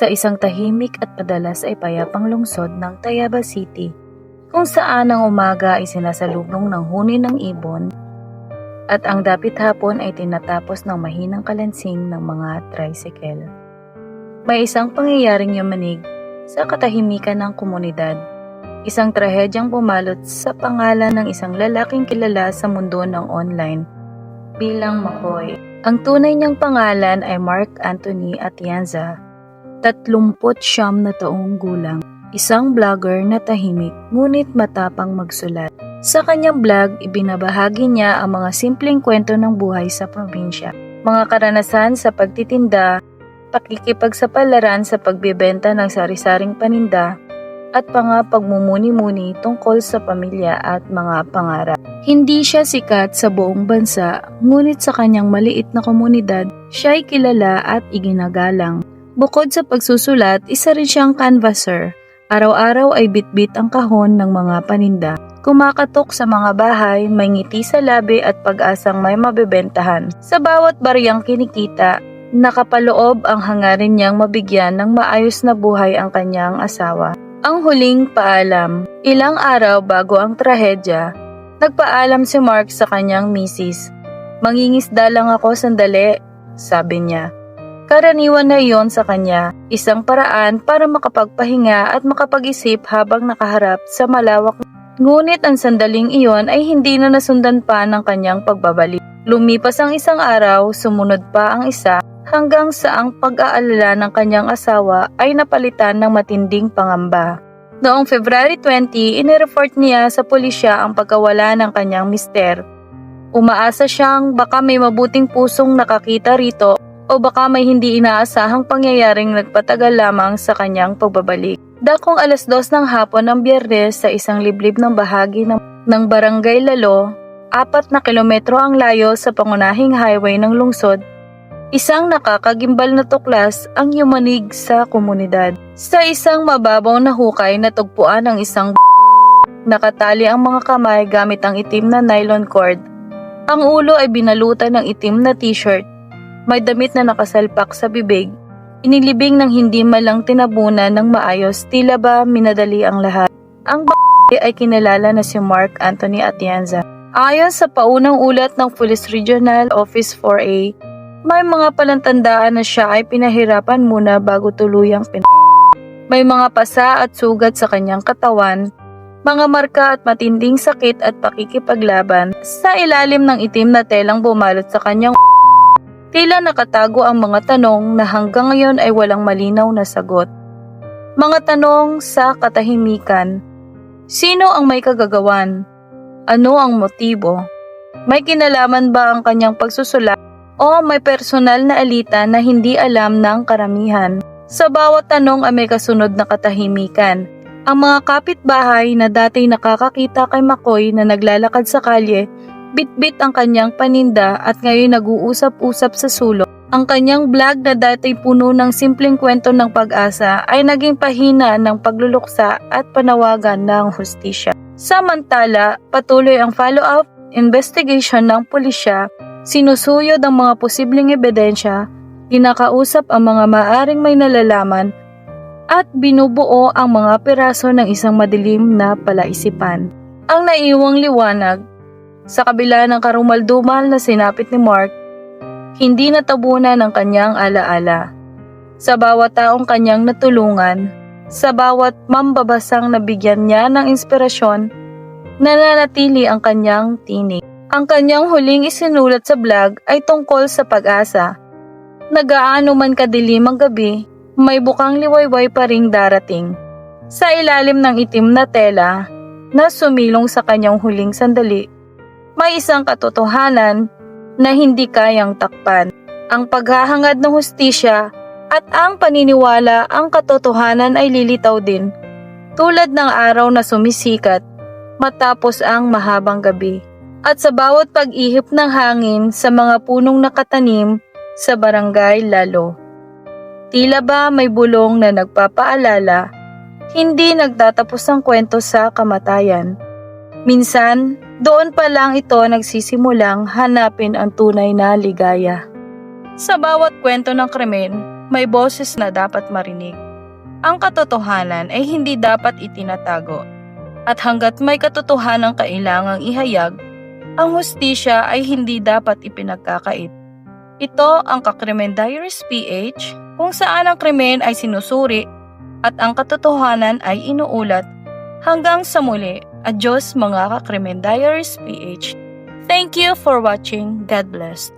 sa isang tahimik at madalas ay payapang lungsod ng Tayaba City, kung saan ang umaga ay sinasalubong ng huni ng ibon at ang dapit hapon ay tinatapos ng mahinang kalansing ng mga tricycle. May isang pangyayaring yumanig sa katahimikan ng komunidad, isang trahedyang bumalot sa pangalan ng isang lalaking kilala sa mundo ng online bilang McCoy. Ang tunay niyang pangalan ay Mark Anthony Atienza, 39 na taong gulang, isang vlogger na tahimik ngunit matapang magsulat. Sa kanyang vlog, ibinabahagi niya ang mga simpleng kwento ng buhay sa probinsya, mga karanasan sa pagtitinda, pakikipagsapalaran sa pagbebenta ng sari-saring paninda, at pagmumuni-muni tungkol sa pamilya at mga pangarap. Hindi siya sikat sa buong bansa, ngunit sa kanyang maliit na komunidad, siya ay kilala at iginagalang. Bukod sa pagsusulat, isa rin siyang canvasser. Araw-araw ay bitbit ang kahon ng mga paninda. Kumakatok sa mga bahay, may ngiti sa labi at pag-asang may mabebentahan. Sa bawat bariyang kinikita, nakapaloob ang hangarin niyang mabigyan ng maayos na buhay ang kanyang asawa. Ang huling paalam. Ilang araw bago ang trahedya, nagpaalam si Mark sa kanyang misis. "Mangingisda lang ako sandali," sabi niya. Karaniwan na iyon sa kanya, isang paraan para makapagpahinga at makapag-isip habang nakaharap sa malawak. Ngunit ang sandaling iyon ay hindi na nasundan pa ng kanyang pagbabalik. Lumipas ang isang araw, sumunod pa ang isa, hanggang sa ang pag-aalala ng kanyang asawa ay napalitan ng matinding pangamba. Noong February 20, inireport niya sa pulisya ang pagkawala ng kanyang mister. Umaasa siyang baka may mabuting pusong nakakita rito o baka may hindi inaasahang pangyayaring nagpatagal lamang sa kanyang pagbabalik. Dakong 2:00 ng hapon ng Biyernes sa isang liblib ng bahagi ng Barangay Lalo, 4 na kilometro ang layo sa pangunahing highway ng lungsod, isang nakakagimbal na tuklas ang yumanig sa komunidad. Sa isang mababaw na hukay natagpuan ang isang nakatali ang mga kamay gamit ang itim na nylon cord. Ang ulo ay binalutan ng itim na t-shirt. May damit na nakasalpak sa bibig. Inilibing ng hindi malang tinabunan ng maayos, tila ba minadali ang lahat. Ang ay kinalala na si Mark Anthony Atienza. Ayon sa paunang ulat ng Police Regional Office 4A, may mga palatandaan na siya ay pinahirapan muna bago tuluyang May mga pasa at sugat sa kanyang katawan, mga marka at matinding sakit at pakikipaglaban. Sa ilalim ng itim na telang bumalot sa kanyang tila nakatago ang mga tanong na hanggang ngayon ay walang malinaw na sagot. Mga tanong sa katahimikan. Sino ang may kagagawan? Ano ang motibo? May kinalaman ba ang kanyang pagsusulat o may personal na alita na hindi alam ng karamihan? Sa bawat tanong ay may kasunod na katahimikan. Ang mga kapitbahay na dati nakakakita kay McCoy na naglalakad sa kalye, bitbit ang kanyang paninda at ngayon nag-uusap-usap sa sulok. Ang kanyang vlog na dati puno ng simpleng kwento ng pag-asa ay naging pahina ng pagluluksa at panawagan ng hustisya. Samantala, patuloy ang follow-up investigation ng pulisya, sinusuyod ang mga posibleng ebidensya, kinakausap ang mga maaring may nalalaman, at binubuo ang mga piraso ng isang madilim na palaisipan. Ang naiwang liwanag. Sa kabila ng karumaldumal na sinapit ni Mark, hindi natabunan ang kanyang alaala. Sa bawat taong kanyang natulungan, sa bawat mambabasang nabigyan niya ng inspirasyon, nananatili ang kanyang tinig. Ang kanyang huling isinulat sa vlog ay tungkol sa pag-asa. Nagaano man kadilim ang gabi, may bukang liwayway pa ring darating. Sa ilalim ng itim na tela na sumilong sa kanyang huling sandali, may isang katotohanan na hindi kayang takpan. Ang paghahangad ng hustisya at ang paniniwala ang katotohanan ay lilitaw din, tulad ng araw na sumisikat matapos ang mahabang gabi. At sa bawat pag-ihip ng hangin sa mga punong nakatanim sa Barangay Lalo, tila ba may bulong na nagpapaalala, hindi nagtatapos ang kwento sa kamatayan. Minsan, doon pa lang ito nagsisimulang hanapin ang tunay na ligaya. Sa bawat kwento ng krimen, may boses na dapat marinig. Ang katotohanan ay hindi dapat itinatago. At hanggat may katotohanan kailangang ihayag, ang hustisya ay hindi dapat ipinagkakait. Ito ang Kakrimen Diaries PH, kung saan ang krimen ay sinusuri at ang katotohanan ay inuulat. Hanggang sa muli, adios mga Kakrimen Diaries PH. Thank you for watching. God bless.